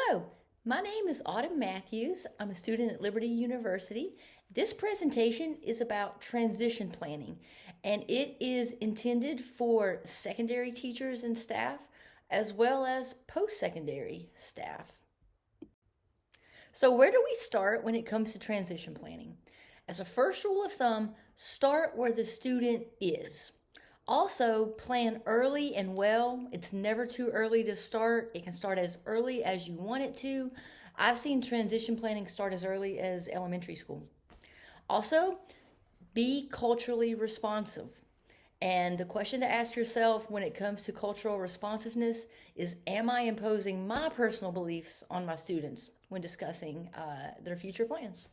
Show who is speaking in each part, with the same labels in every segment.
Speaker 1: Hello, my name is Autumn Matthews. I'm a student at Liberty University. This presentation is about transition planning, and it is intended for secondary teachers and staff, as well as post-secondary staff. So where do we start when it comes to transition planning? As a first rule of thumb, start where the student is. Also, plan early and well. It's never too early to start. It can start as early as you want it to. I've seen transition planning start as early as elementary school. Also, be culturally responsive. And the question to ask yourself when it comes to cultural responsiveness is, am I imposing my personal beliefs on my students when discussing their future plans?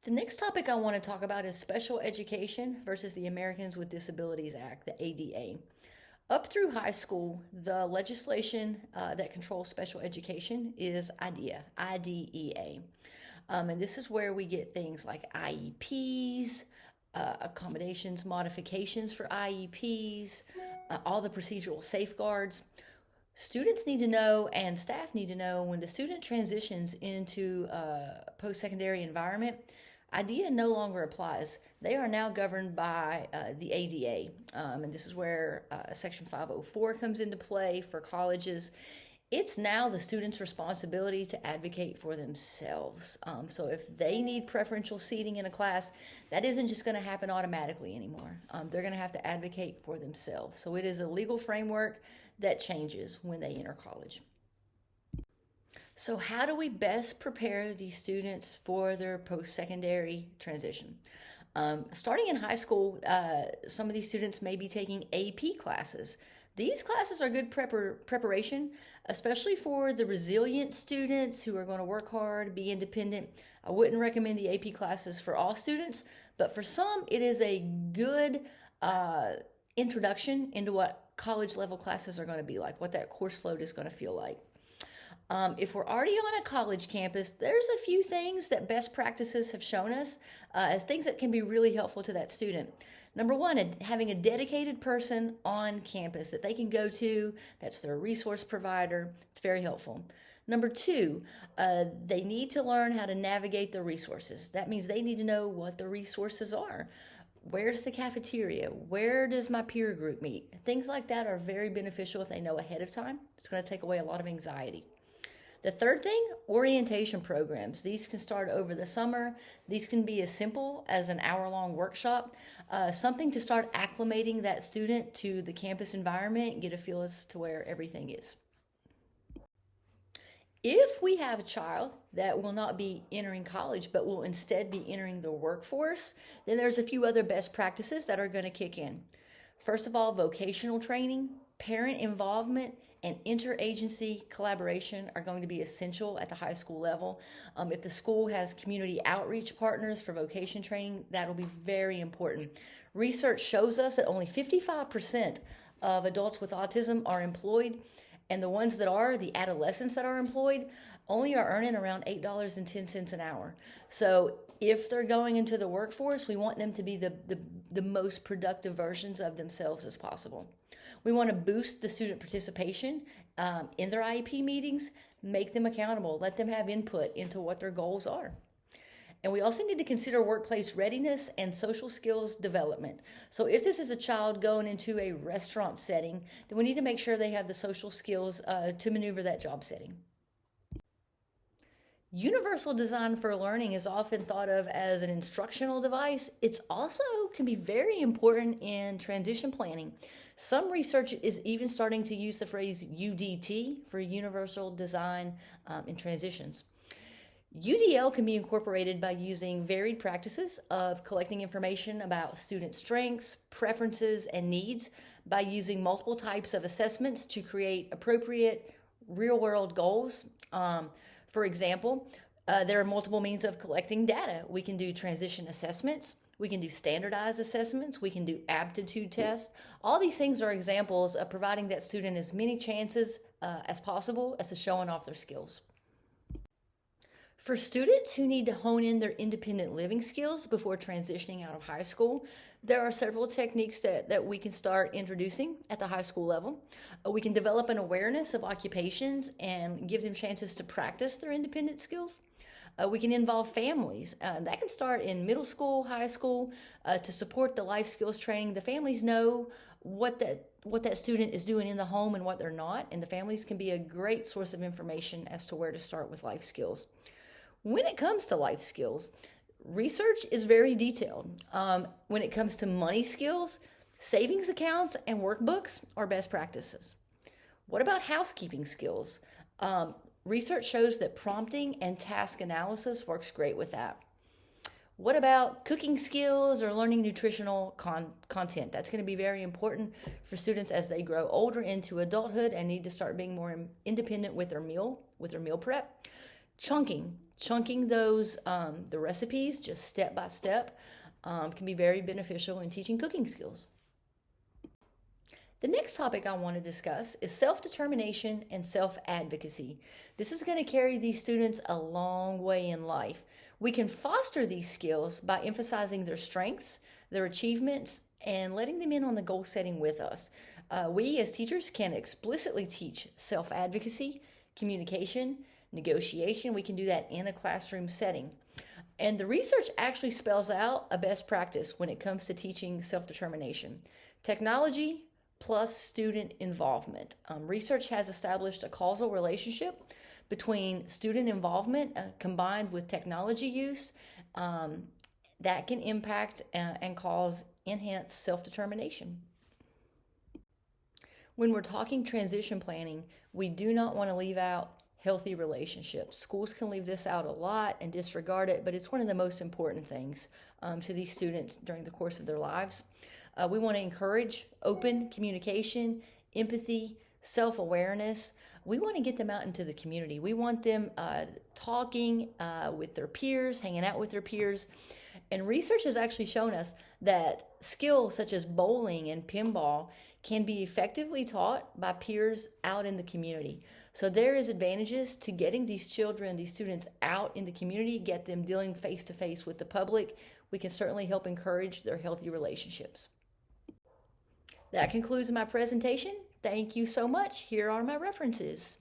Speaker 1: The next topic I want to talk about is special education versus the Americans with Disabilities Act, the ADA. Up through high school, the legislation that controls special education is IDEA, IDEA. And this is where we get things like IEPs, accommodations, modifications for IEPs, all the procedural safeguards. Students need to know and staff need to know when the student transitions into a post-secondary environment, IDEA no longer applies. They are now governed by the ADA, and this is where Section 504 comes into play for colleges. It's now the student's responsibility to advocate for themselves. So if they need preferential seating in a class, that isn't just going to happen automatically anymore. They're going to have to advocate for themselves. So it is a legal framework that changes when they enter college. So how do we best prepare these students for their post-secondary transition? Starting in high school, some of these students may be taking AP classes. These classes are good preparation, especially for the resilient students who are going to work hard, be independent. I wouldn't recommend the AP classes for all students, but for some, it is a good introduction into what college level classes are going to be like, what that course load is going to feel like. If we're already on a college campus, there's a few things that best practices have shown us as things that can be really helpful to that student. Number one, having a dedicated person on campus that they can go to, that's their resource provider. It's very helpful. Number two, they need to learn how to navigate the resources. That means they need to know what the resources are. Where's the cafeteria? Where does my peer group meet? Things like that are very beneficial if they know ahead of time. It's going to take away a lot of anxiety. The third thing, orientation programs. These can start over the summer. These can be as simple as an hour-long workshop, something to start acclimating that student to the campus environment and get a feel as to where everything is. If we have a child that will not be entering college but will instead be entering the workforce, then there's a few other best practices that are going to kick in. First of all, vocational training, parent involvement, and interagency collaboration are going to be essential at the high school level. If the school has community outreach partners for vocation training, that will be very important. Research shows us that only 55% of adults with autism are employed, and the ones that are, the adolescents that are employed, only are earning around $8.10 an hour. So if they're going into the workforce, we want them to be the most productive versions of themselves as possible. We want to boost the student participation in their IEP meetings, make them accountable, let them have input into what their goals are. And we also need to consider workplace readiness and social skills development. So if this is a child going into a restaurant setting, then we need to make sure they have the social skills to maneuver that job setting. Universal design for learning is often thought of as an instructional device. It's also can be very important in transition planning. Some research is even starting to use the phrase UDT for universal design in transitions. UDL can be incorporated by using varied practices of collecting information about student strengths, preferences, and needs by using multiple types of assessments to create appropriate real-world goals. For example, there are multiple means of collecting data. We can do transition assessments. We can do standardized assessments. We can do aptitude tests. All these things are examples of providing that student as many chances as possible as to showing off their skills. For students who need to hone in their independent living skills before transitioning out of high school, there are several techniques that we can start introducing at the high school level. We can develop an awareness of occupations and give them chances to practice their independent skills. We can involve families. That can start in middle school, high school, to support the life skills training. The families know what that student is doing in the home and what they're not, and the families can be a great source of information as to where to start with life skills. When it comes to life skills, research is very detailed. When it comes to money skills, savings accounts and workbooks are best practices. What about housekeeping skills? Research shows that prompting and task analysis works great with that. What about cooking skills or learning nutritional content? That's going to be very important for students as they grow older into adulthood and need to start being more independent with their meal prep. Chunking those the recipes just step by step can be very beneficial in teaching cooking skills. The next topic I want to discuss is self-determination and self-advocacy. This is going to carry these students a long way in life. We can foster these skills by emphasizing their strengths, their achievements, and letting them in on the goal setting with us. We as teachers can explicitly teach self-advocacy, communication, negotiation. We can do that in a classroom setting. And the research actually spells out a best practice when it comes to teaching self-determination. Technology plus student involvement. Research has established a causal relationship between student involvement combined with technology use that can impact and cause enhanced self-determination. When we're talking transition planning, we do not want to leave out healthy relationships. Schools can leave this out a lot and disregard it, but it's one of the most important things to these students during the course of their lives. We want to encourage open communication, empathy, self-awareness. We want to get them out into the community. We want them talking with their peers, hanging out with their peers. And research has actually shown us that skills such as bowling and pinball can be effectively taught by peers out in the community. So there is advantages to getting these children, these students out in the community, get them dealing face-to-face with the public. We can certainly help encourage their healthy relationships. That concludes my presentation. Thank you so much. Here are my references.